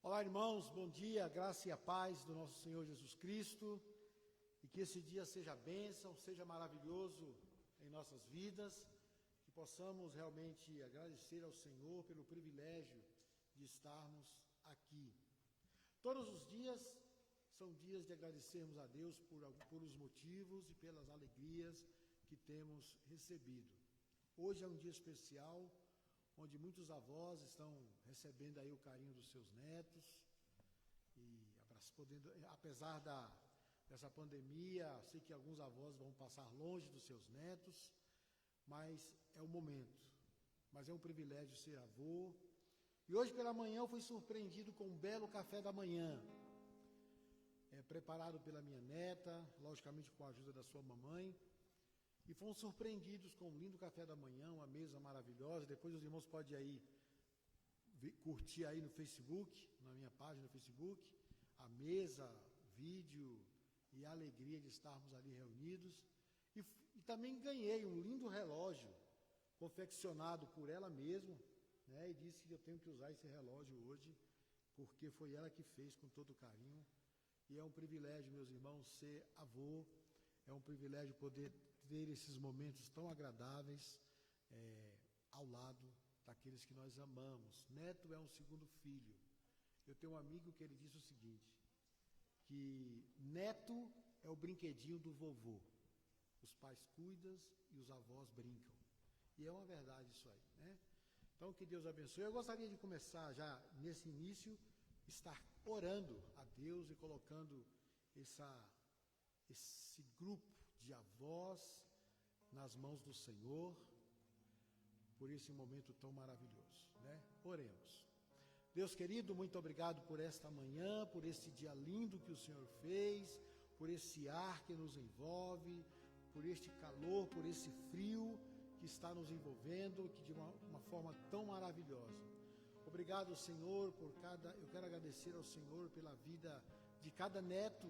Olá, irmãos, bom dia, graça e a paz do nosso Senhor Jesus Cristo, e que esse dia seja bênção, seja maravilhoso em nossas vidas, que possamos realmente agradecer ao Senhor pelo privilégio de estarmos aqui. Todos os dias são dias de agradecermos a Deus por os motivos e pelas alegrias que temos recebido. Hoje é um dia especial, onde muitos avós estão recebendo aí o carinho dos seus netos, e apesar dessa pandemia, sei que alguns avós vão passar longe dos seus netos, mas é o momento, mas é um privilégio ser avô. E hoje pela manhã eu fui surpreendido com um belo café da manhã, preparado pela minha neta, logicamente com a ajuda da sua mamãe, e fomos surpreendidos com um lindo café da manhã, uma mesa maravilhosa. Depois os irmãos podem aí curtir aí no Facebook, na minha página no Facebook, a mesa, vídeo e a alegria de estarmos ali reunidos. E também ganhei um lindo relógio, confeccionado por ela mesma, né, e disse que eu tenho que usar esse relógio hoje, porque foi ela que fez com todo carinho. E é um privilégio, meus irmãos, ser avô. É um privilégio poder ter esses momentos tão agradáveis ao lado daqueles que nós amamos. Neto é um segundo filho. Eu tenho um amigo que ele disse o seguinte, que neto é o brinquedinho do vovô. Os pais cuidam e os avós brincam. E é uma verdade isso aí, né? Então, que Deus abençoe. Eu gostaria de começar já, nesse início, estar orando a Deus e colocando esse grupo de avós nas mãos do Senhor, por esse momento tão maravilhoso, né? Oremos. Deus querido, muito obrigado por esta manhã, por esse dia lindo que o Senhor fez, por esse ar que nos envolve, por este calor, por esse frio que está nos envolvendo, que de uma forma tão maravilhosa. Obrigado, Senhor, eu quero agradecer ao Senhor pela vida de cada neto,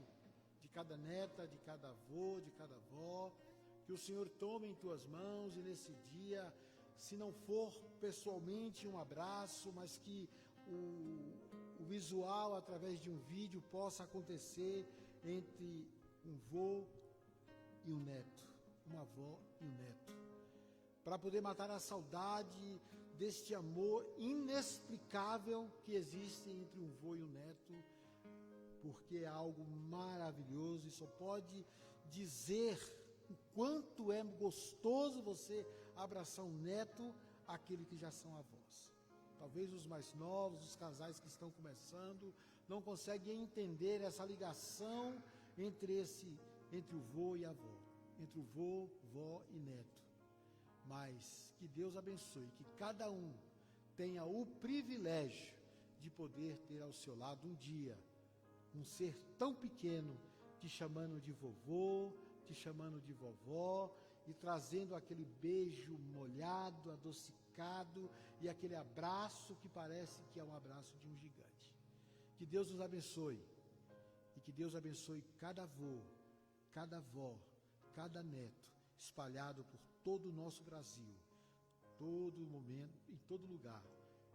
de cada neta, de cada avô, de cada avó, que o Senhor tome em tuas mãos e nesse dia, se não for pessoalmente um abraço, mas que o visual através de um vídeo possa acontecer entre um vô e um neto, uma avó e um neto, para poder matar a saudade deste amor inexplicável que existe entre um vô e um neto, porque é algo maravilhoso e só pode dizer o quanto é gostoso você abraçar um neto, aquele que já são avós. Talvez os mais novos, os casais que estão começando, não conseguem entender essa ligação entre o vô e a avó, entre o vô, vó e neto. Mas que Deus abençoe, que cada um tenha o privilégio de poder ter ao seu lado um dia um ser tão pequeno, te chamando de vovô, te chamando de vovó, e trazendo aquele beijo molhado, adocicado, e aquele abraço que parece que é um abraço de um gigante. Que Deus nos abençoe, e que Deus abençoe cada avô, cada avó, cada neto, espalhado por todo o nosso Brasil, todo momento, em todo lugar.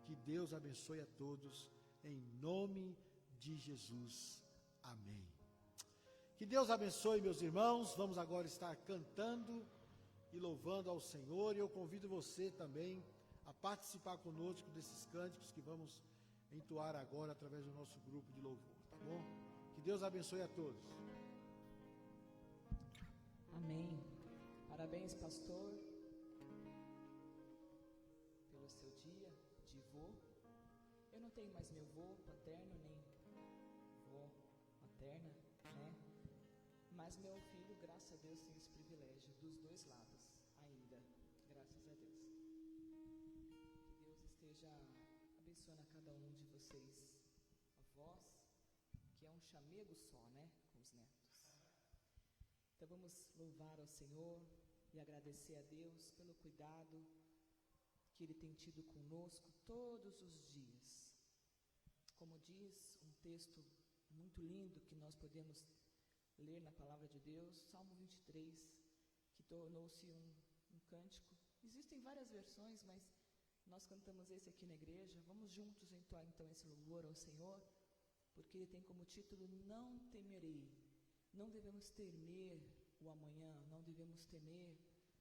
Que Deus abençoe a todos, em nome de Jesus. Amém. Que Deus abençoe, meus irmãos. Vamos agora estar cantando e louvando ao Senhor. E eu convido você também a participar conosco desses cânticos que vamos entoar agora através do nosso grupo de louvor, tá bom? Que Deus abençoe a todos. Amém. Parabéns, pastor, pelo seu dia de vô. Eu não tenho mais meu vô paterno, nem vó materna, né? Mas meu filho, graças a Deus, tem esse privilégio dos dois lados ainda, graças a Deus. Que Deus esteja abençoando a cada um de vocês, avós, que é um chamego só, né, com os netos. Então vamos louvar ao Senhor e agradecer a Deus pelo cuidado que Ele tem tido conosco todos os dias. Como diz um texto muito lindo que nós podemos ler na Palavra de Deus, Salmo 23, que tornou-se um cântico. Existem várias versões, mas Nós cantamos esse aqui na igreja. Vamos juntos entoar então esse louvor ao Senhor, porque ele tem como título Não Temerei. Não devemos temer o amanhã, não devemos temer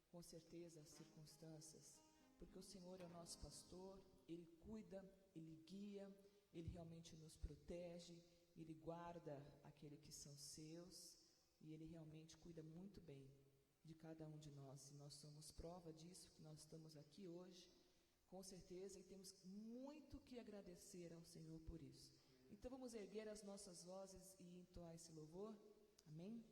com certeza as circunstâncias, porque o Senhor é o nosso pastor, Ele cuida, Ele guia, Ele realmente nos protege, Ele guarda aquele que são seus, e Ele realmente cuida muito bem de cada um de nós. E nós somos prova disso, que nós estamos aqui hoje, com certeza, e temos muito que agradecer ao Senhor por isso. Então vamos erguer as nossas vozes e entoar esse louvor. Amém?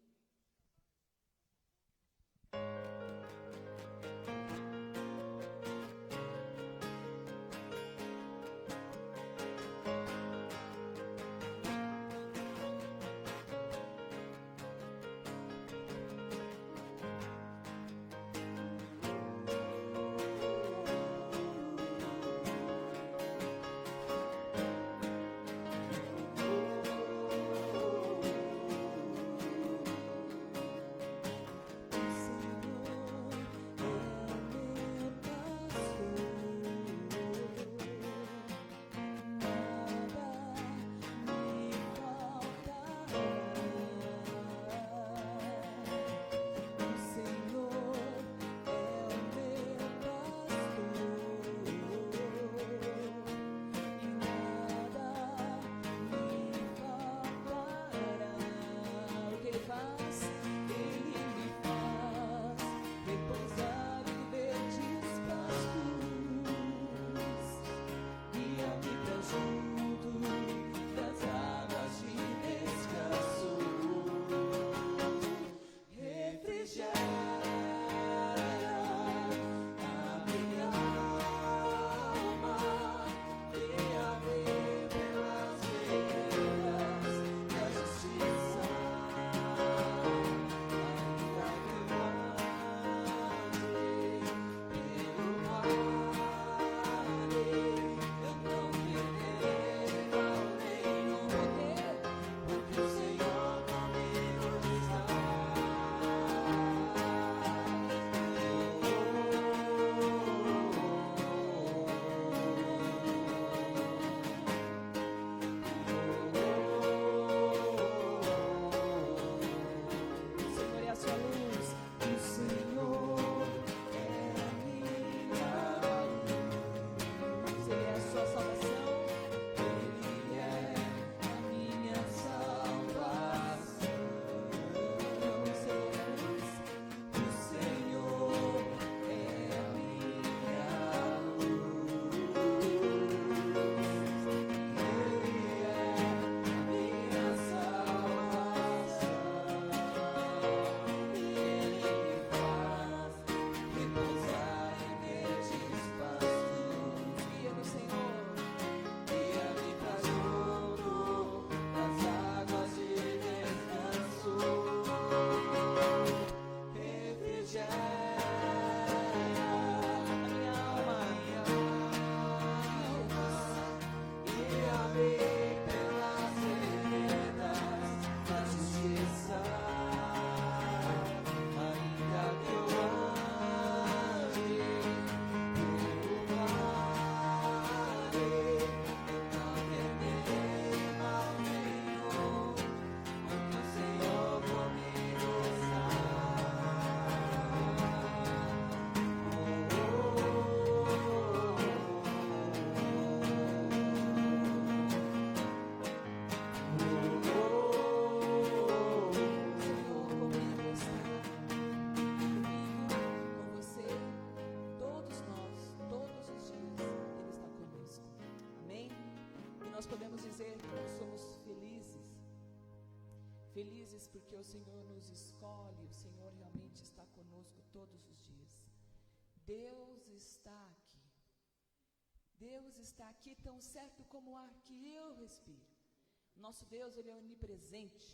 Felizes porque o Senhor nos escolhe, o Senhor realmente está conosco todos os dias. Deus está aqui. Deus está aqui tão certo como o ar que eu respiro. Nosso Deus, Ele é onipresente.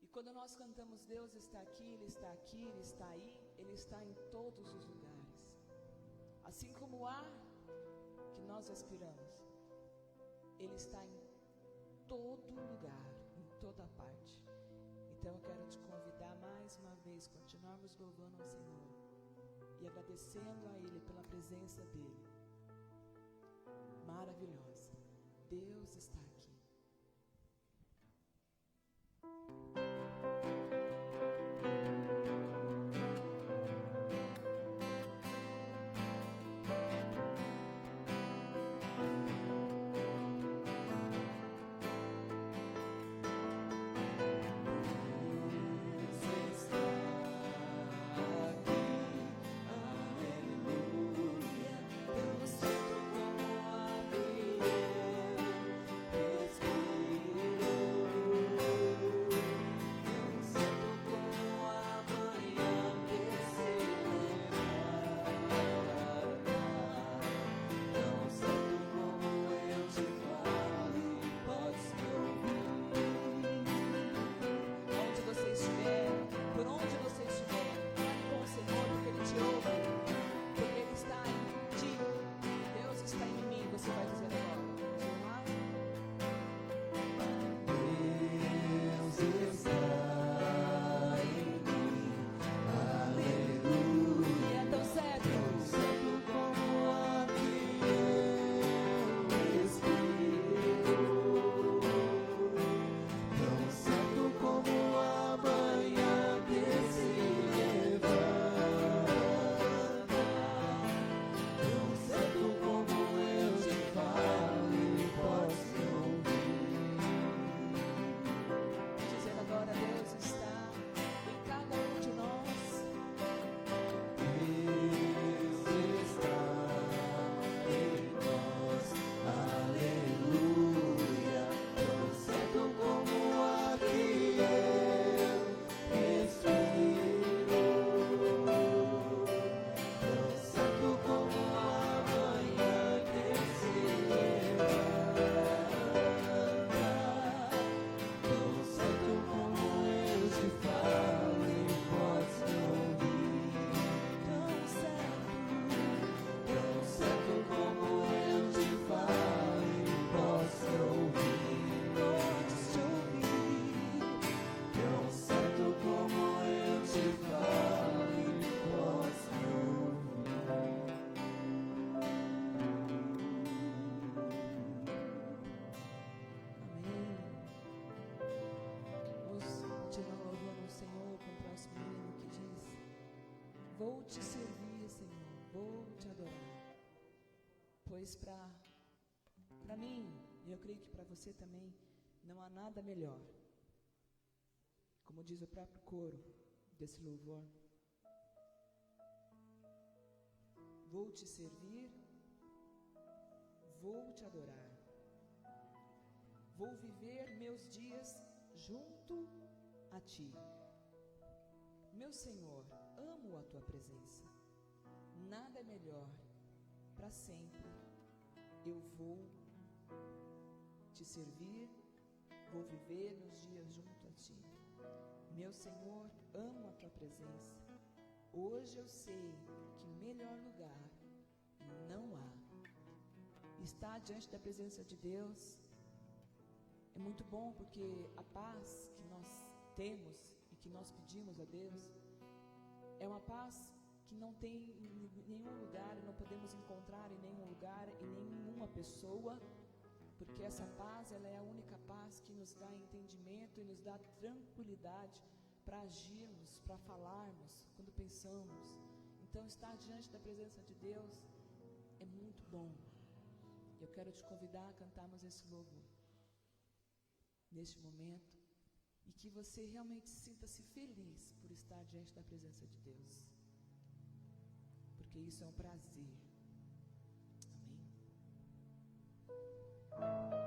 E quando nós cantamos Deus está aqui, Ele está aqui, Ele está aí, Ele está em todos os lugares. Assim como o ar que nós respiramos, Ele está em todo lugar, em toda parte. Então eu quero te convidar mais uma vez, continuarmos louvando ao Senhor e agradecendo a Ele pela presença dEle, maravilhosa. Deus está aqui. Vou te servir, Senhor, vou te adorar. Pois para mim, e eu creio que para você também, não há nada melhor. Como diz o próprio coro desse louvor. Vou te servir, vou te adorar. Vou viver meus dias junto a ti. Meu Senhor, amo a tua presença. Nada é melhor. Para sempre eu vou te servir, vou viver meus dias junto a ti. Meu Senhor, amo a tua presença. Hoje eu sei que melhor lugar não há. Estar diante da presença de Deus é muito bom, porque a paz que nós temos e que nós pedimos a Deus é uma paz que não tem em nenhum lugar, e não podemos encontrar em nenhum lugar, em nenhuma pessoa, porque essa paz, ela é a única paz que nos dá entendimento e nos dá tranquilidade para agirmos, para falarmos, quando pensamos. Então, estar diante da presença de Deus é muito bom. Eu quero te convidar a cantarmos esse louvor neste momento, e que você realmente sinta-se feliz por estar diante da presença de Deus, porque isso é um prazer. Amém.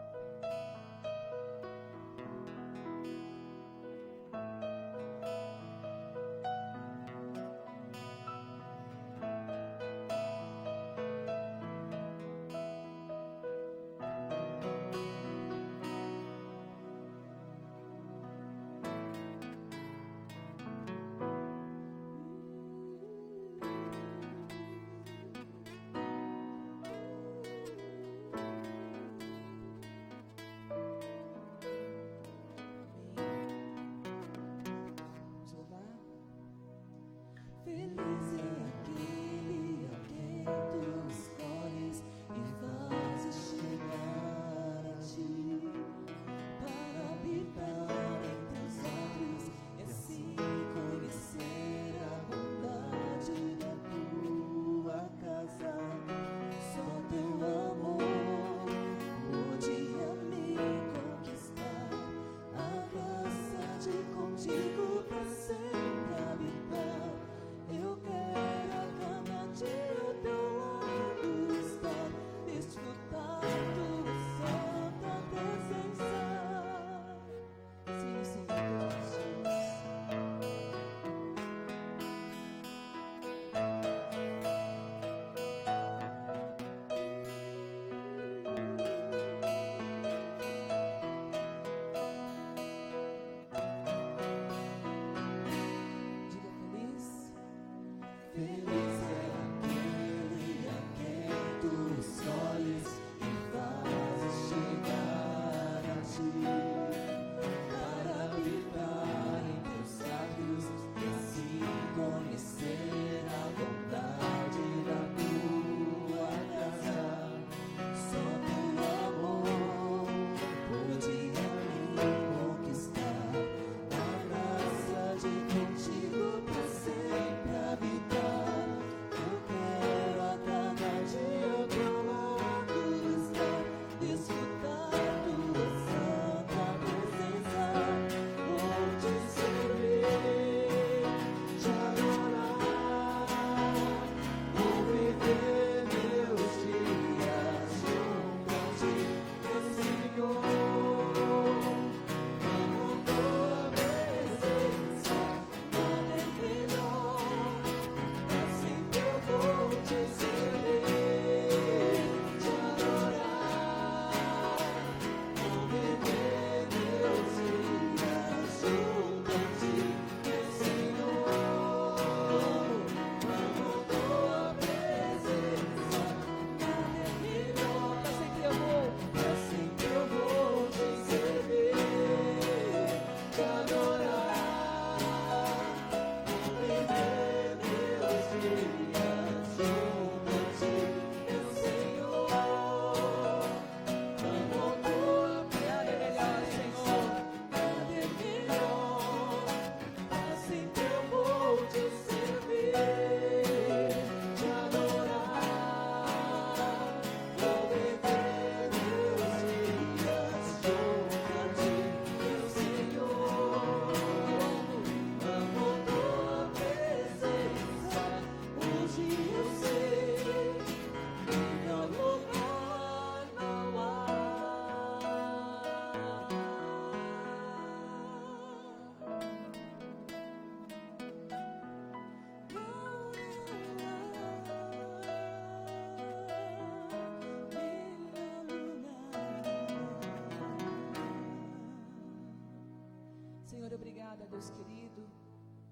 Senhor, obrigada, Deus querido,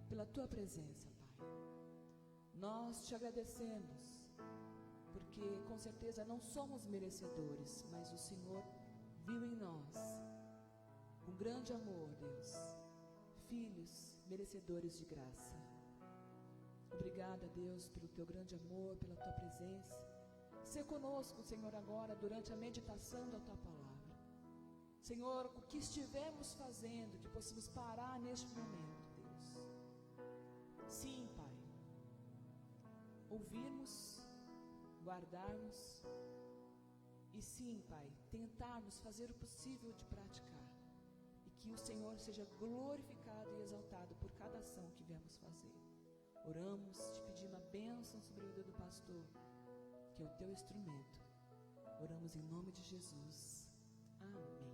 pela Tua presença, Pai. Nós Te agradecemos, porque com certeza não somos merecedores, mas o Senhor viu em nós um grande amor, Deus, filhos merecedores de graça. Obrigada, Deus, pelo Teu grande amor, pela Tua presença. Ser conosco, Senhor, agora, durante a meditação da Tua palavra. Senhor, o que estivermos fazendo, que possamos parar neste momento, Deus. Sim, Pai. Ouvirmos, guardarmos e sim, Pai, tentarmos fazer o possível de praticar. E que o Senhor seja glorificado e exaltado por cada ação que viemos fazer. Oramos, te pedimos a bênção sobre a vida do pastor, que é o teu instrumento. Oramos em nome de Jesus. Amém.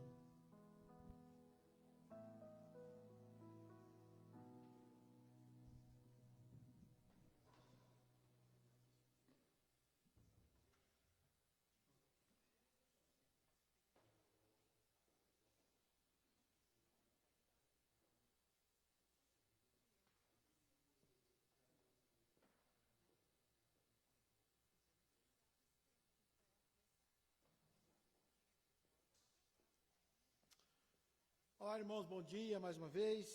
Olá, irmãos, bom dia mais uma vez.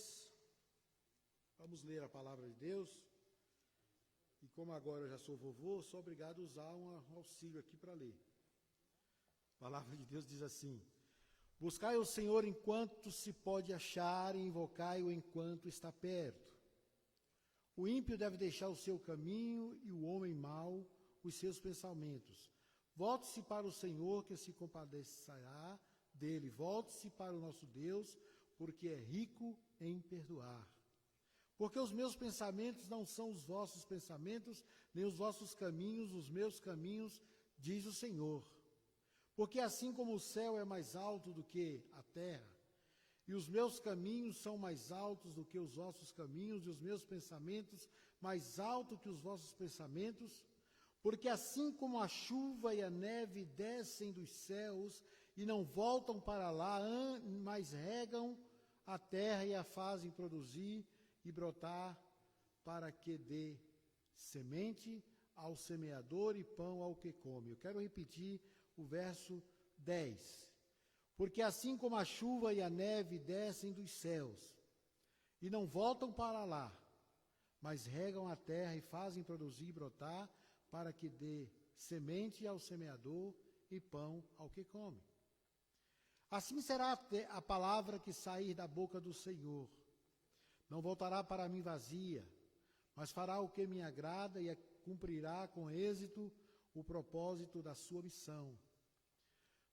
Vamos ler a palavra de Deus. E como agora eu já sou vovô, sou obrigado a usar um auxílio aqui para ler. A palavra de Deus diz assim: buscai o Senhor enquanto se pode achar, e invocai-o enquanto está perto. O ímpio deve deixar o seu caminho, e o homem mau os seus pensamentos. Volte-se para o Senhor, que se compadecerá dele. Volte-se para o nosso Deus, porque é rico em perdoar. Porque os meus pensamentos não são os vossos pensamentos, nem os vossos caminhos, os meus caminhos, diz o Senhor. Porque assim como o céu é mais alto do que a terra, e os meus caminhos são mais altos do que os vossos caminhos, e os meus pensamentos mais altos que os vossos pensamentos, porque assim como a chuva e a neve descem dos céus e não voltam para lá, mas regam a terra e a fazem produzir e brotar, para que dê semente ao semeador e pão ao que come. Eu quero repetir o verso 10. Porque assim como a chuva e a neve descem dos céus e não voltam para lá, mas regam a terra e fazem produzir e brotar, para que dê semente ao semeador e pão ao que come. Assim será a palavra que sair da boca do Senhor. Não voltará para mim vazia, mas fará o que me agrada e cumprirá com êxito o propósito da sua missão.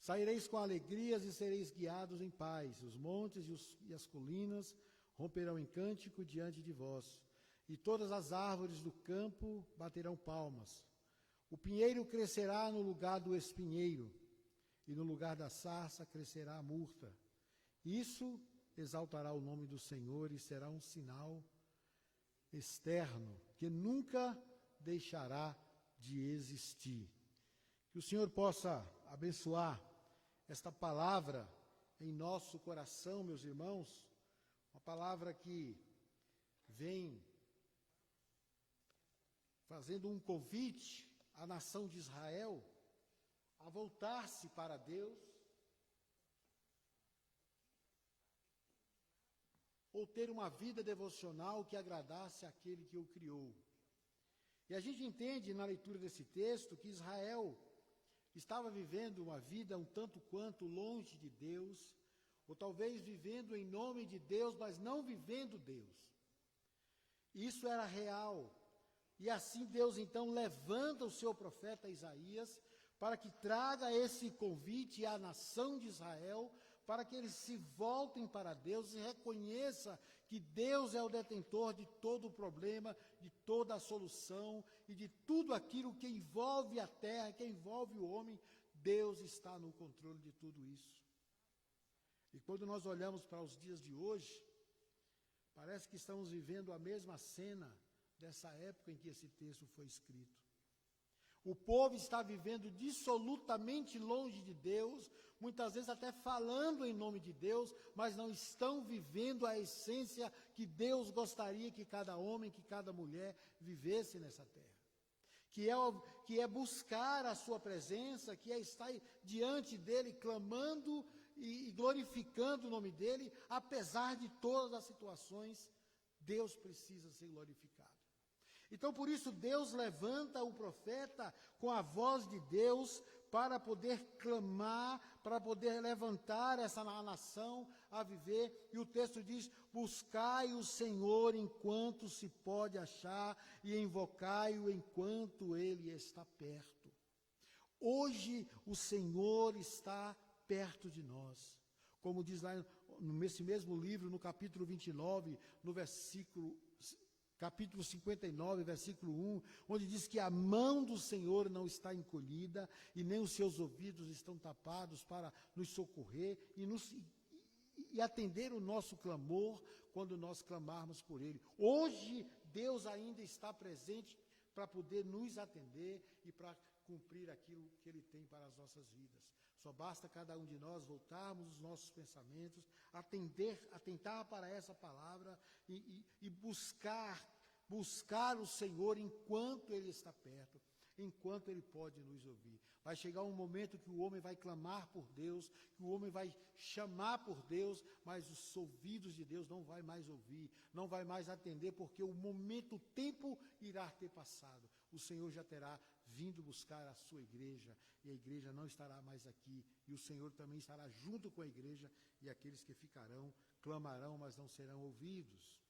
Saireis com alegrias e sereis guiados em paz. Os montes e as colinas romperão em cântico diante de vós, e todas as árvores do campo baterão palmas. O pinheiro crescerá no lugar do espinheiro, e no lugar da sarça crescerá a murta. Isso exaltará o nome do Senhor e será um sinal externo que nunca deixará de existir. Que o Senhor possa abençoar esta palavra em nosso coração, meus irmãos, uma palavra que vem fazendo um convite à nação de Israel a voltar-se para Deus, ou ter uma vida devocional que agradasse àquele que o criou. E a gente entende na leitura desse texto que Israel estava vivendo uma vida um tanto quanto longe de Deus, ou talvez vivendo em nome de Deus, mas não vivendo Deus. Isso era real. E assim Deus então levanta o seu profeta Isaías para que traga esse convite à nação de Israel, para que eles se voltem para Deus e reconheça que Deus é o detentor de todo o problema, de toda a solução e de tudo aquilo que envolve a terra, que envolve o homem. Deus está no controle de tudo isso. E quando nós olhamos para os dias de hoje, parece que estamos vivendo a mesma cena dessa época em que esse texto foi escrito. O povo está vivendo dissolutamente longe de Deus, muitas vezes até falando em nome de Deus, mas não estão vivendo a essência que Deus gostaria que cada homem, que cada mulher vivesse nessa terra. Que é buscar a sua presença, que é estar diante dele, clamando e glorificando o nome dele, apesar de todas as situações, Deus precisa ser glorificado. Então, por isso, Deus levanta o profeta com a voz de Deus para poder clamar, para poder levantar essa nação a viver. E o texto diz: buscai o Senhor enquanto se pode achar e invocai-o enquanto ele está perto. Hoje o Senhor está perto de nós. Como diz lá nesse mesmo livro, no capítulo 29, no capítulo 59, versículo 1, onde diz que a mão do Senhor não está encolhida e nem os seus ouvidos estão tapados para nos socorrer e atender o nosso clamor quando nós clamarmos por Ele. Hoje, Deus ainda está presente para poder nos atender e para cumprir aquilo que Ele tem para as nossas vidas. Só basta cada um de nós voltarmos os nossos pensamentos, atentar para essa palavra e buscar o Senhor enquanto Ele está perto, enquanto Ele pode nos ouvir. Vai chegar um momento que o homem vai clamar por Deus, que o homem vai chamar por Deus, mas os ouvidos de Deus não vai mais ouvir, não vai mais atender, porque o tempo irá ter passado. O Senhor já terá vindo buscar a sua igreja, e a igreja não estará mais aqui, e o Senhor também estará junto com a igreja, e aqueles que ficarão, clamarão, mas não serão ouvidos.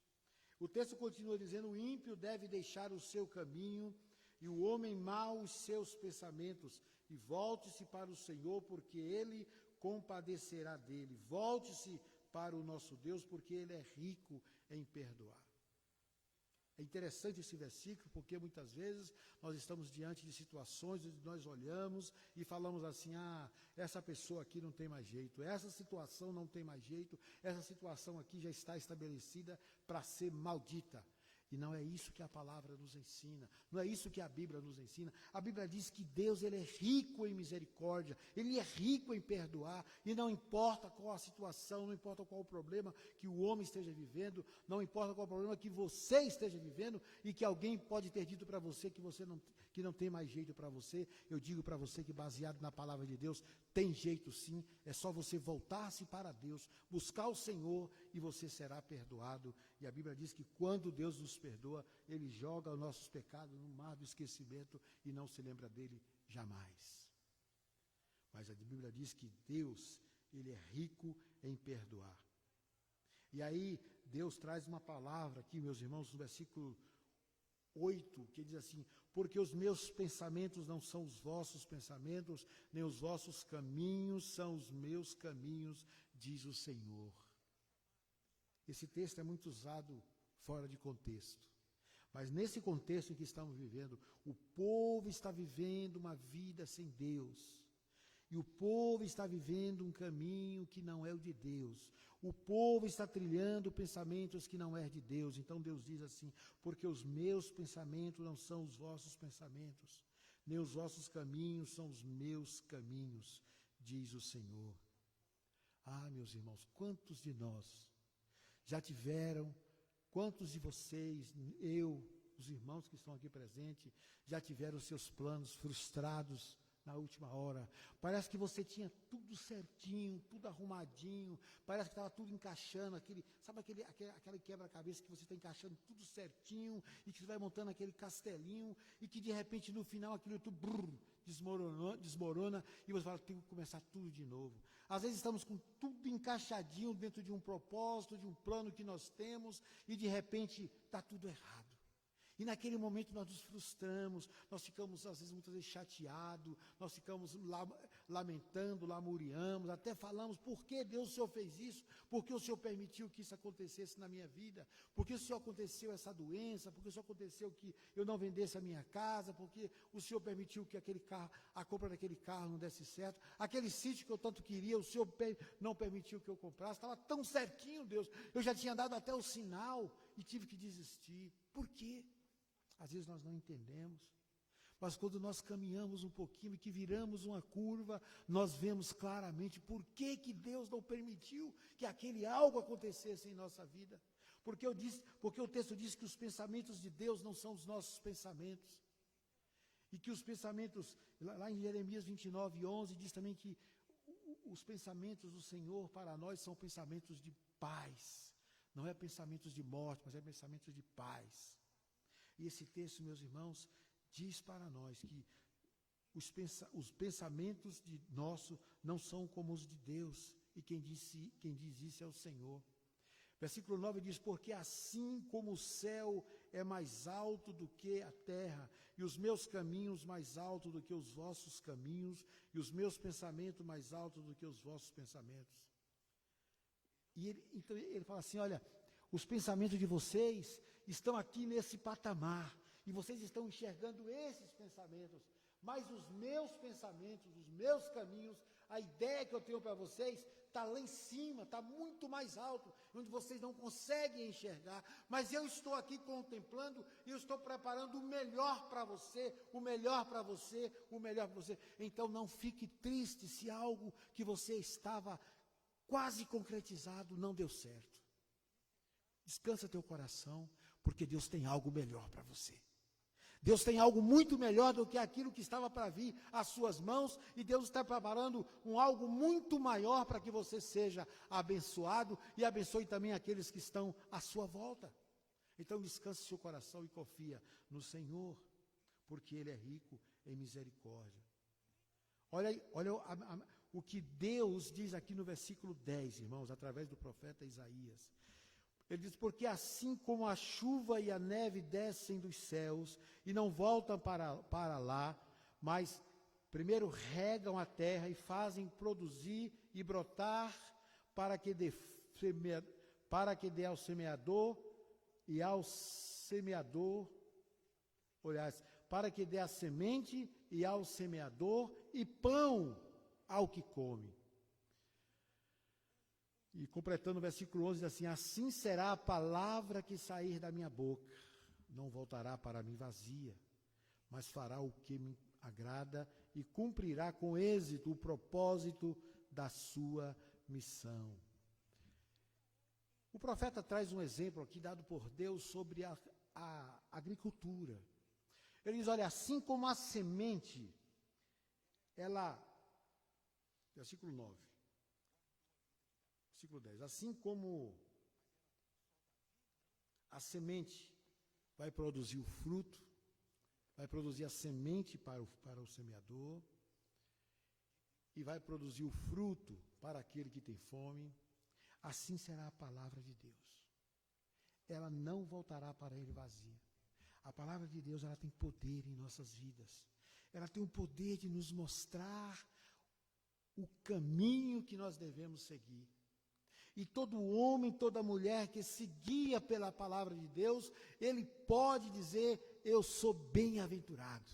O texto continua dizendo: o ímpio deve deixar o seu caminho, e o homem mau os seus pensamentos, e volte-se para o Senhor, porque Ele compadecerá dele. Volte-se para o nosso Deus, porque Ele é rico em perdoar. É interessante esse versículo, porque muitas vezes nós estamos diante de situações onde nós olhamos e falamos assim: essa pessoa aqui não tem mais jeito, essa situação não tem mais jeito, essa situação aqui já está estabelecida para ser maldita. E não é isso que a palavra nos ensina, não é isso que a Bíblia nos ensina. A Bíblia diz que Deus, Ele é rico em misericórdia, Ele é rico em perdoar, e não importa qual a situação, não importa qual o problema que o homem esteja vivendo, não importa qual o problema que você esteja vivendo, e que alguém pode ter dito para você que não tem mais jeito para você. Eu digo para você que, baseado na palavra de Deus, tem jeito sim. É só você voltar-se para Deus, buscar o Senhor, e você será perdoado. E a Bíblia diz que quando Deus nos perdoa, Ele joga os nossos pecados no mar do esquecimento e não se lembra dele jamais. Mas a Bíblia diz que Deus, Ele é rico em perdoar. E aí Deus traz uma palavra aqui, meus irmãos, no versículo 8, que diz assim: porque os meus pensamentos não são os vossos pensamentos, nem os vossos caminhos são os meus caminhos, diz o Senhor. Esse texto é muito usado fora de contexto. Mas nesse contexto em que estamos vivendo, o povo está vivendo uma vida sem Deus. E o povo está vivendo um caminho que não é o de Deus. O povo está trilhando pensamentos que não é de Deus. Então Deus diz assim: porque os meus pensamentos não são os vossos pensamentos, nem os vossos caminhos são os meus caminhos, diz o Senhor. Meus irmãos, quantos de nós já tiveram, quantos de vocês, os irmãos que estão aqui presentes, já tiveram seus planos frustrados na última hora? Parece que você tinha tudo certinho, tudo arrumadinho, parece que estava tudo encaixando, aquele quebra-cabeça que você está encaixando tudo certinho, e que você vai montando aquele castelinho, e que de repente no final aquilo tudo desmorona, e você fala: tem que começar tudo de novo. Às vezes estamos com tudo encaixadinho dentro de um propósito, de um plano que nós temos, e de repente está tudo errado. E naquele momento nós nos frustramos, nós ficamos às vezes muitas vezes chateados, nós ficamos lamentando, lamuriamos, até falamos: por que Deus, o Senhor fez isso? Por que o Senhor permitiu que isso acontecesse na minha vida? Por que o Senhor aconteceu essa doença? Por que o Senhor aconteceu que eu não vendesse a minha casa? Por que o Senhor permitiu que a compra daquele carro não desse certo? Aquele sítio que eu tanto queria, o Senhor não permitiu que eu comprasse. Estava tão certinho, Deus, eu já tinha dado até o sinal e tive que desistir. Por quê? Às vezes nós não entendemos. Mas quando nós caminhamos um pouquinho e que viramos uma curva, nós vemos claramente por que Deus não permitiu que aquele algo acontecesse em nossa vida. Porque o texto diz que os pensamentos de Deus não são os nossos pensamentos. E que os pensamentos, lá em Jeremias 29:11, diz também que os pensamentos do Senhor para nós são pensamentos de paz. Não é pensamentos de morte, mas é pensamentos de paz. E esse texto, meus irmãos, diz para nós que os pensamentos de nosso não são como os de Deus. E quem diz isso é o Senhor. Versículo 9 diz, porque assim como o céu é mais alto do que a terra, e os meus caminhos mais altos do que os vossos caminhos, e os meus pensamentos mais altos do que os vossos pensamentos. E então ele fala assim, olha, os pensamentos de vocês estão aqui nesse patamar, e vocês estão enxergando esses pensamentos, mas os meus pensamentos, os meus caminhos, a ideia que eu tenho para vocês está lá em cima, está muito mais alto, onde vocês não conseguem enxergar, mas eu estou aqui contemplando e eu estou preparando o melhor para você, o melhor para você, o melhor para você. Então não fique triste se algo que você estava quase concretizado não deu certo. Descansa teu coração, porque Deus tem algo melhor para você. Deus tem algo muito melhor do que aquilo que estava para vir às suas mãos, e Deus está preparando algo muito maior para que você seja abençoado e abençoe também aqueles que estão à sua volta. Então descanse seu coração e confia no Senhor, porque Ele é rico em misericórdia. Olha o que Deus diz aqui no versículo 10, irmãos, através do profeta Isaías. Ele diz, porque assim como a chuva e a neve descem dos céus e não voltam para lá, mas primeiro regam a terra e fazem produzir e brotar para que dê ao semeador e ao semeador, aliás, para que dê a semente e ao semeador e pão ao que come. E completando o versículo 11, diz assim, assim será a palavra que sair da minha boca, não voltará para mim vazia, mas fará o que me agrada e cumprirá com êxito o propósito da sua missão. O profeta traz um exemplo aqui dado por Deus sobre a agricultura. Ele diz, olha, assim como a semente, versículo 9, versículo 10, assim como a semente vai produzir o fruto, vai produzir a semente para o semeador, e vai produzir o fruto para aquele que tem fome, assim será a palavra de Deus. Ela não voltará para ele vazia. A palavra de Deus, ela tem poder em nossas vidas. Ela tem o poder de nos mostrar o caminho que nós devemos seguir. E todo homem, toda mulher que se guia pela palavra de Deus, ele pode dizer, eu sou bem-aventurado.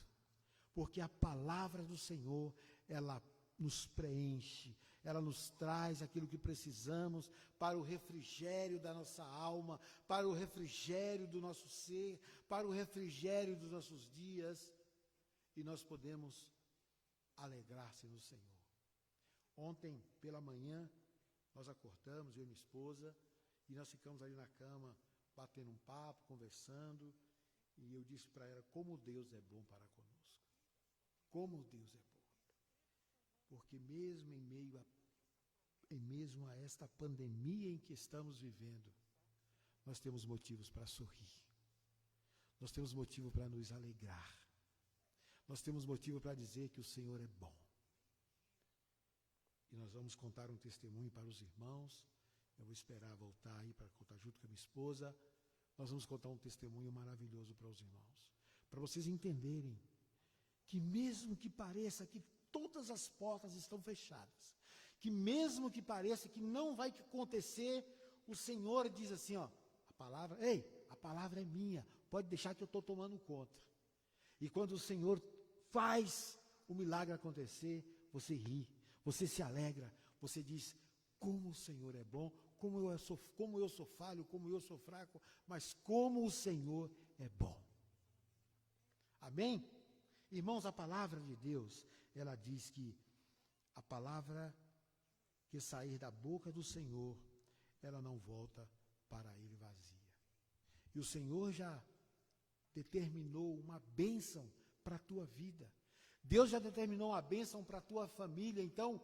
Porque a palavra do Senhor, ela nos preenche, ela nos traz aquilo que precisamos para o refrigério da nossa alma, para o refrigério do nosso ser, para o refrigério dos nossos dias, e nós podemos alegrar-se no Senhor. Ontem, pela manhã, nós acordamos, eu e minha esposa, e nós ficamos ali na cama, batendo um papo, conversando, e eu disse para ela, como Deus é bom para conosco. Como Deus é bom. Porque mesmo em mesmo a esta pandemia em que estamos vivendo, nós temos motivos para sorrir. Nós temos motivo para nos alegrar. Nós temos motivo para dizer que o Senhor é bom. E nós vamos contar um testemunho para os irmãos. Eu vou esperar voltar aí para contar junto com a minha esposa. Nós vamos contar um testemunho maravilhoso para os irmãos. Para vocês entenderem que mesmo que pareça que todas as portas estão fechadas, que mesmo que pareça que não vai acontecer, o Senhor diz assim, ó, a palavra é minha, pode deixar que eu estou tomando conta. E quando o Senhor faz o milagre acontecer, você ri, você se alegra, você diz, como o Senhor é bom, como eu sou falho, como eu sou fraco, mas como o Senhor é bom. Amém? Irmãos, a palavra de Deus, ela diz que a palavra que sair da boca do Senhor, ela não volta para ele vazia. E o Senhor já determinou uma bênção para a tua vida. Deus já determinou uma bênção para a tua família. Então,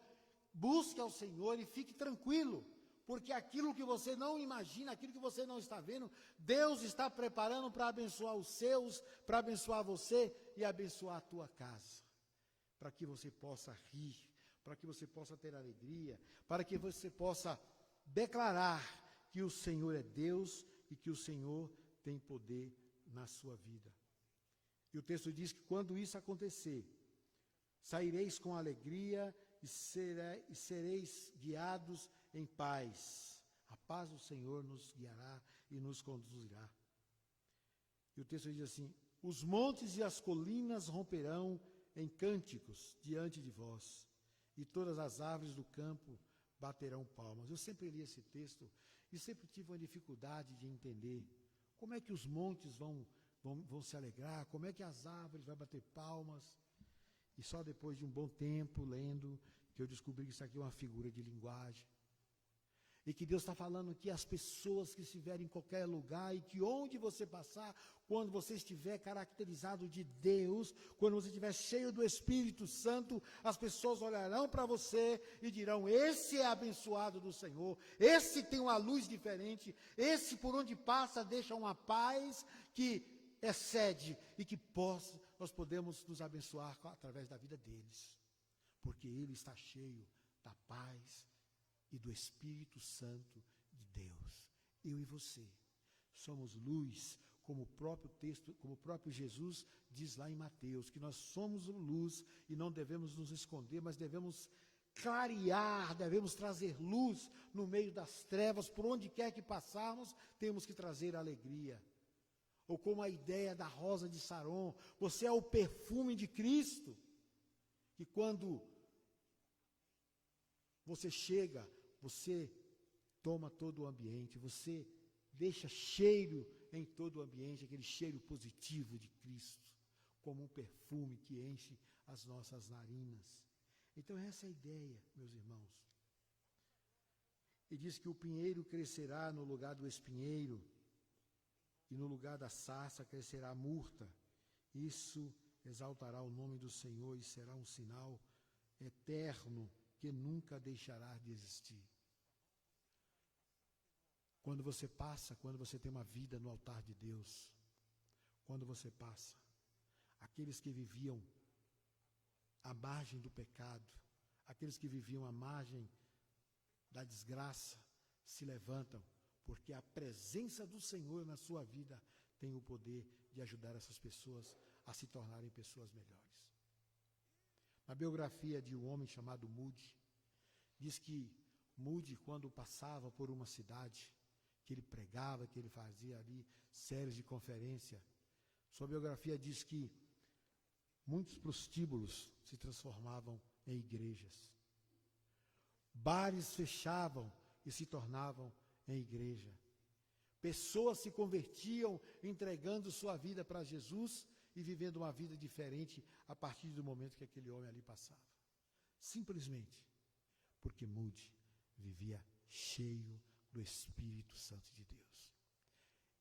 busque ao Senhor e fique tranquilo, porque aquilo que você não imagina, aquilo que você não está vendo, Deus está preparando para abençoar os seus, para abençoar você e abençoar a tua casa, para que você possa rir, para que você possa ter alegria, para que você possa declarar que o Senhor é Deus e que o Senhor tem poder na sua vida. E o texto diz que quando isso acontecer, saireis com alegria e sereis guiados em paz. A paz do Senhor nos guiará e nos conduzirá. E o texto diz assim: os montes e as colinas romperão em cânticos diante de vós, e todas as árvores do campo baterão palmas. Eu sempre li esse texto e sempre tive uma dificuldade de entender como é que os montes vão se alegrar, como é que as árvores vão bater palmas. E só depois de um bom tempo lendo, que eu descobri que isso aqui é uma figura de linguagem. E que Deus está falando que as pessoas que estiverem em qualquer lugar e que onde você passar, quando você estiver caracterizado de Deus, quando você estiver cheio do Espírito Santo, as pessoas olharão para você e dirão: esse é abençoado do Senhor, esse tem uma luz diferente, esse por onde passa deixa uma paz que excede e que nós podemos nos abençoar através da vida deles, porque ele está cheio da paz e do Espírito Santo de Deus. Eu e você somos luz, como o próprio texto, como o próprio Jesus diz lá em Mateus, que nós somos luz e não devemos nos esconder, mas devemos clarear, devemos trazer luz no meio das trevas. Por onde quer que passarmos, temos que trazer alegria. Ou como a ideia da rosa de Saron, você é o perfume de Cristo, que quando você chega, você toma todo o ambiente, você deixa cheiro em todo o ambiente, aquele cheiro positivo de Cristo, como um perfume que enche as nossas narinas. Então essa é a ideia, meus irmãos. E diz que o pinheiro crescerá no lugar do espinheiro, e no lugar da sarça crescerá a murta. Isso exaltará o nome do Senhor e será um sinal eterno que nunca deixará de existir. Quando você passa, quando você tem uma vida no altar de Deus, quando você passa, aqueles que viviam à margem do pecado, aqueles que viviam à margem da desgraça, se levantam, porque a presença do Senhor na sua vida tem o poder de ajudar essas pessoas a se tornarem pessoas melhores. Na biografia de um homem chamado Moody, diz que Moody, quando passava por uma cidade, que ele pregava, que ele fazia ali séries de conferência, sua biografia diz que muitos prostíbulos se transformavam em igrejas. Bares fechavam e se tornavam em igreja. Pessoas se convertiam entregando sua vida para Jesus e vivendo uma vida diferente a partir do momento que aquele homem ali passava. Simplesmente porque Moody vivia cheio do Espírito Santo de Deus.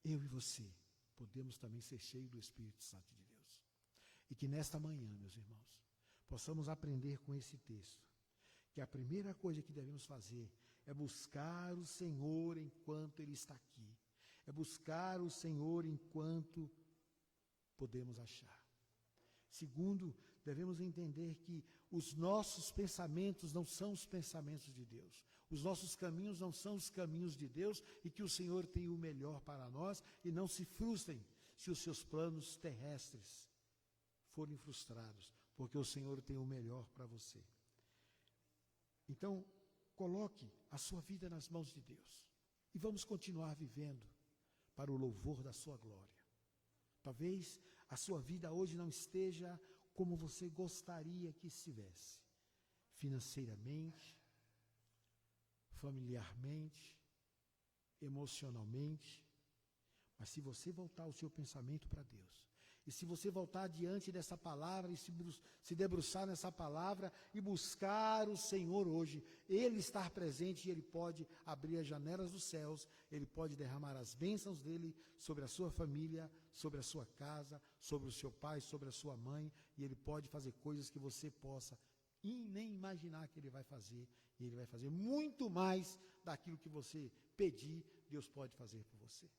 Eu e você podemos também ser cheios do Espírito Santo de Deus. E que nesta manhã, meus irmãos, possamos aprender com esse texto que a primeira coisa que devemos fazer é buscar o Senhor enquanto Ele está aqui. É buscar o Senhor enquanto podemos achar. Segundo, devemos entender que os nossos pensamentos não são os pensamentos de Deus. Os nossos caminhos não são os caminhos de Deus e que o Senhor tem o melhor para nós e não se frustrem se os seus planos terrestres forem frustrados, porque o Senhor tem o melhor para você. Então, coloque a sua vida nas mãos de Deus e vamos continuar vivendo para o louvor da sua glória. Talvez a sua vida hoje não esteja como você gostaria que estivesse, financeiramente, familiarmente, emocionalmente, mas se você voltar o seu pensamento para Deus E se você voltar diante dessa palavra e se debruçar nessa palavra e buscar o Senhor hoje, Ele estar presente e Ele pode abrir as janelas dos céus, Ele pode derramar as bênçãos dEle sobre a sua família, sobre a sua casa, sobre o seu pai, sobre a sua mãe, e Ele pode fazer coisas que você possa nem imaginar que Ele vai fazer, e Ele vai fazer muito mais daquilo que você pedir, Deus pode fazer por você.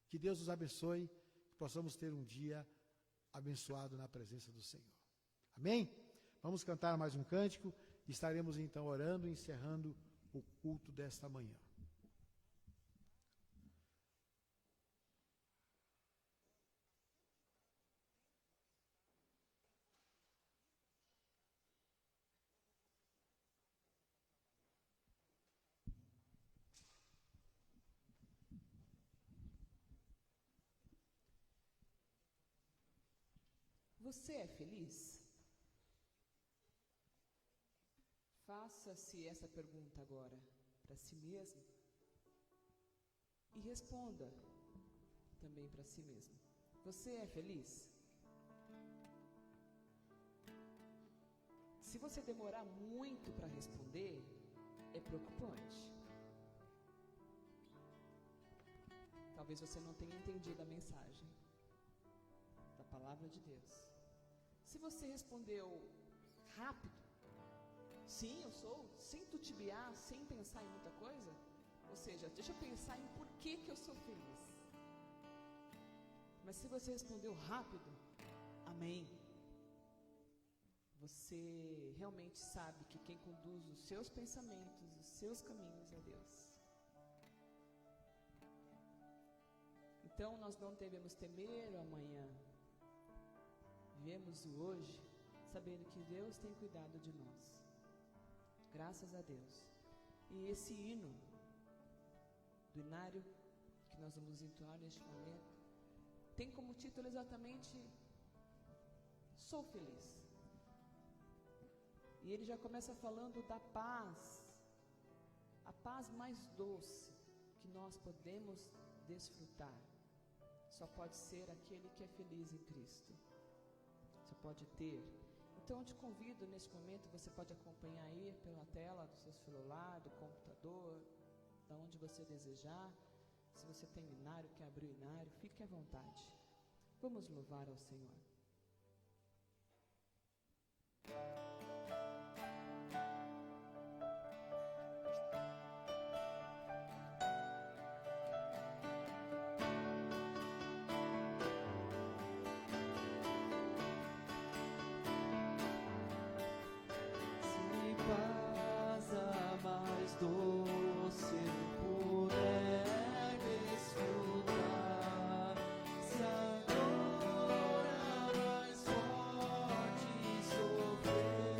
Que Deus nos abençoe, que possamos ter um dia abençoado na presença do Senhor. Amém? Vamos cantar mais um cântico e estaremos então orando e encerrando o culto desta manhã. Você é feliz? Faça-se essa pergunta agora para si mesmo e responda também para si mesmo. Você é feliz? Se você demorar muito para responder, é preocupante. Talvez você não tenha entendido a mensagem da palavra de Deus. Se você respondeu rápido, sim, eu sou, sem titubear, sem pensar em muita coisa, ou seja, deixa eu pensar em por que eu sou feliz. Mas se você respondeu rápido, amém. Você realmente sabe que quem conduz os seus pensamentos, os seus caminhos é Deus. Então nós não devemos temer o amanhã. Vivemos o hoje, sabendo que Deus tem cuidado de nós. Graças a Deus. E esse hino, do inário, que nós vamos entoar neste momento, tem como título exatamente Sou Feliz. E ele já começa falando da paz, a paz mais doce que nós podemos desfrutar. Só pode ser aquele que é feliz em Cristo. Você pode ter. Então eu te convido nesse momento, você pode acompanhar aí pela tela do seu celular, do computador, da onde você desejar. Se você tem o inário, quer abrir o inário, fique à vontade. Vamos louvar ao Senhor. Doce puder desfrutar, se agora mais forte sofrer.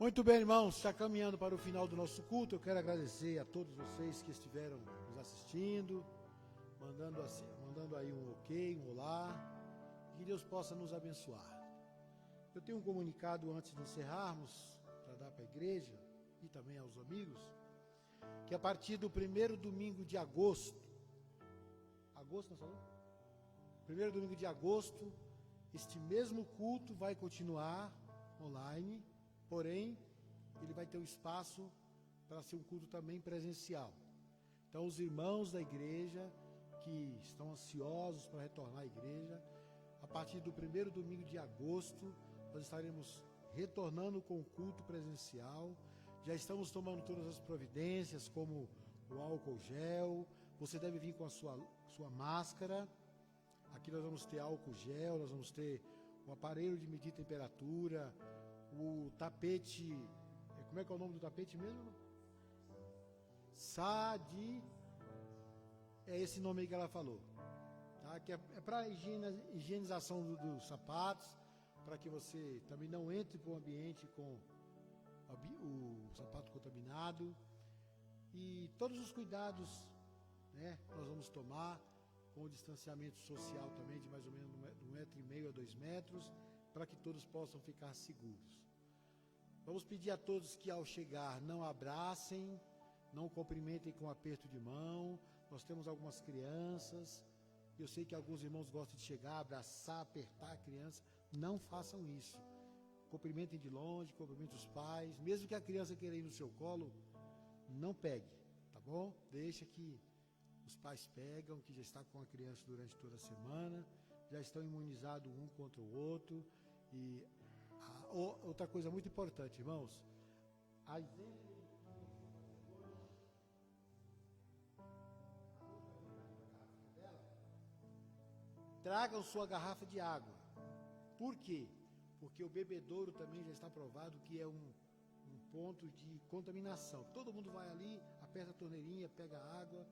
Muito bem, irmãos, já caminhando para o final do nosso culto, eu quero agradecer a todos vocês que estiveram nos assistindo, mandando aí um ok, um olá, que Deus possa nos abençoar. Eu tenho um comunicado antes de encerrarmos, para dar para a igreja e também aos amigos, que a partir do primeiro domingo de agosto, nós falamos? Primeiro domingo de agosto, este mesmo culto vai continuar online, porém, ele vai ter um espaço para ser um culto também presencial. Então, os irmãos da igreja que estão ansiosos para retornar à igreja, a partir do primeiro domingo de agosto, nós estaremos retornando com o culto presencial. Já estamos tomando todas as providências, como o álcool gel. Você deve vir com a sua máscara. Aqui nós vamos ter álcool gel, nós vamos ter um aparelho de medir temperatura, o tapete, como é que é o nome do tapete mesmo? É esse nome aí que ela falou, tá? Que é para higienização dos sapatos, para que você também não entre para o ambiente com o sapato contaminado, e todos os cuidados, né, nós vamos tomar, com o distanciamento social também de mais ou menos 1,5 metro a 2 metros, para que todos possam ficar seguros. Vamos pedir a todos que ao chegar não abracem, não cumprimentem com aperto de mão. Nós temos algumas crianças, eu sei que alguns irmãos gostam de chegar, abraçar, apertar a criança. Não façam isso. Cumprimentem de longe, cumprimentem os pais. Mesmo que a criança queira ir no seu colo, não pegue, tá bom? Deixa que os pais pegam, que já está com a criança durante toda a semana, já estão imunizados um contra o outro. E outra coisa muito importante, irmãos, a exemplo tragam sua garrafa de água. Por quê? Porque o bebedouro também já está provado que é um ponto de contaminação. Todo mundo vai ali, aperta a torneirinha, pega água.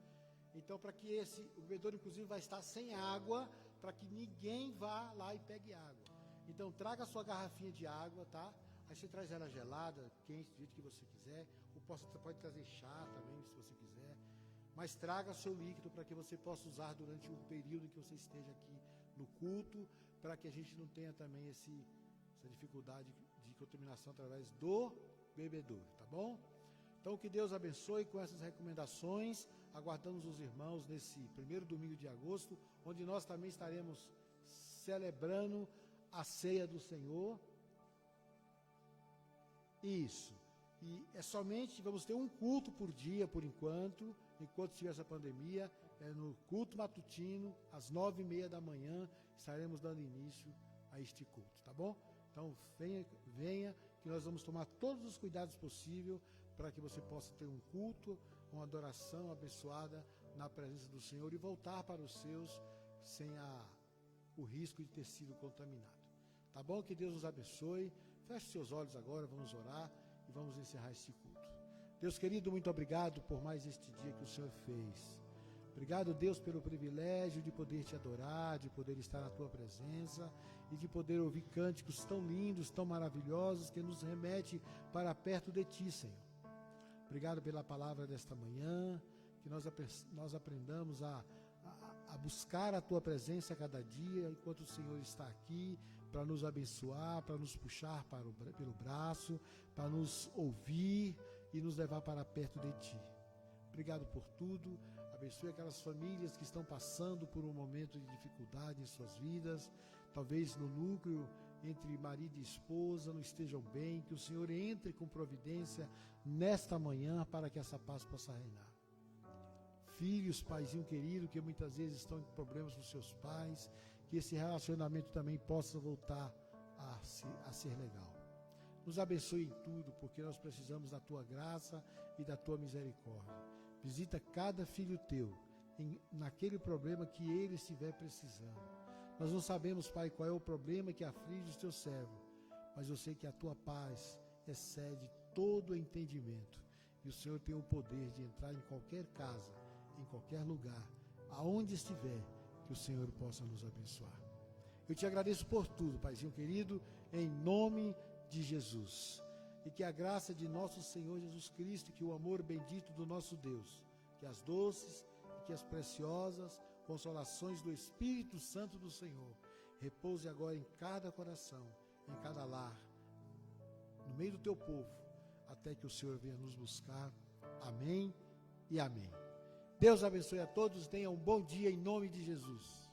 Então, para que o bebedouro, inclusive, vai estar sem água, para que ninguém vá lá e pegue água. Então, traga a sua garrafinha de água, tá? Aí você traz ela gelada, quente, do jeito que você quiser. Ou você pode trazer chá também, se você quiser. Mas traga seu líquido para que você possa usar durante um período em que você esteja aqui no culto, para que a gente não tenha também essa dificuldade de contaminação através do bebedouro, tá bom? Então, que Deus abençoe com essas recomendações. Aguardamos os irmãos nesse primeiro domingo de agosto, onde nós também estaremos celebrando a ceia do Senhor. Isso. E vamos ter um culto por dia, por enquanto estiver essa pandemia, no culto matutino, às 9:30 da manhã, estaremos dando início a este culto, tá bom? Então, venha, que nós vamos tomar todos os cuidados possíveis para que você possa ter um culto, uma adoração abençoada na presença do Senhor e voltar para os seus sem o risco de ter sido contaminado. Tá bom? Que Deus nos abençoe. Feche seus olhos agora, vamos orar e vamos encerrar este culto. Deus querido, muito obrigado por mais este dia que o Senhor fez. Obrigado, Deus, pelo privilégio de poder te adorar, de poder estar na tua presença e de poder ouvir cânticos tão lindos, tão maravilhosos, que nos remete para perto de ti, Senhor. Obrigado pela palavra desta manhã, que nós aprendamos a buscar a tua presença a cada dia, enquanto o Senhor está aqui, para nos abençoar, para nos puxar pelo braço, para nos ouvir e nos levar para perto de ti. Obrigado por tudo. Abençoe aquelas famílias que estão passando por um momento de dificuldade em suas vidas, talvez no núcleo entre marido e esposa não estejam bem, que o Senhor entre com providência nesta manhã para que essa paz possa reinar. Filhos, paizinho querido, que muitas vezes estão com problemas com seus pais, que esse relacionamento também possa voltar a ser legal. Nos abençoe em tudo, porque nós precisamos da tua graça e da tua misericórdia. Visita cada filho teu naquele problema que ele estiver precisando. Nós não sabemos, Pai, qual é o problema que aflige os teus servos, mas eu sei que a tua paz excede todo o entendimento. E o Senhor tem o poder de entrar em qualquer casa, em qualquer lugar, aonde estiver, que o Senhor possa nos abençoar. Eu te agradeço por tudo, Paizinho querido, em nome de Jesus. e que a graça de nosso Senhor Jesus Cristo, que o amor bendito do nosso Deus, que as doces e que as preciosas consolações do Espírito Santo do Senhor repouse agora em cada coração, em cada lar, no meio do teu povo, até que o Senhor venha nos buscar. Amém e amém. Deus abençoe a todos, tenham um bom dia em nome de Jesus.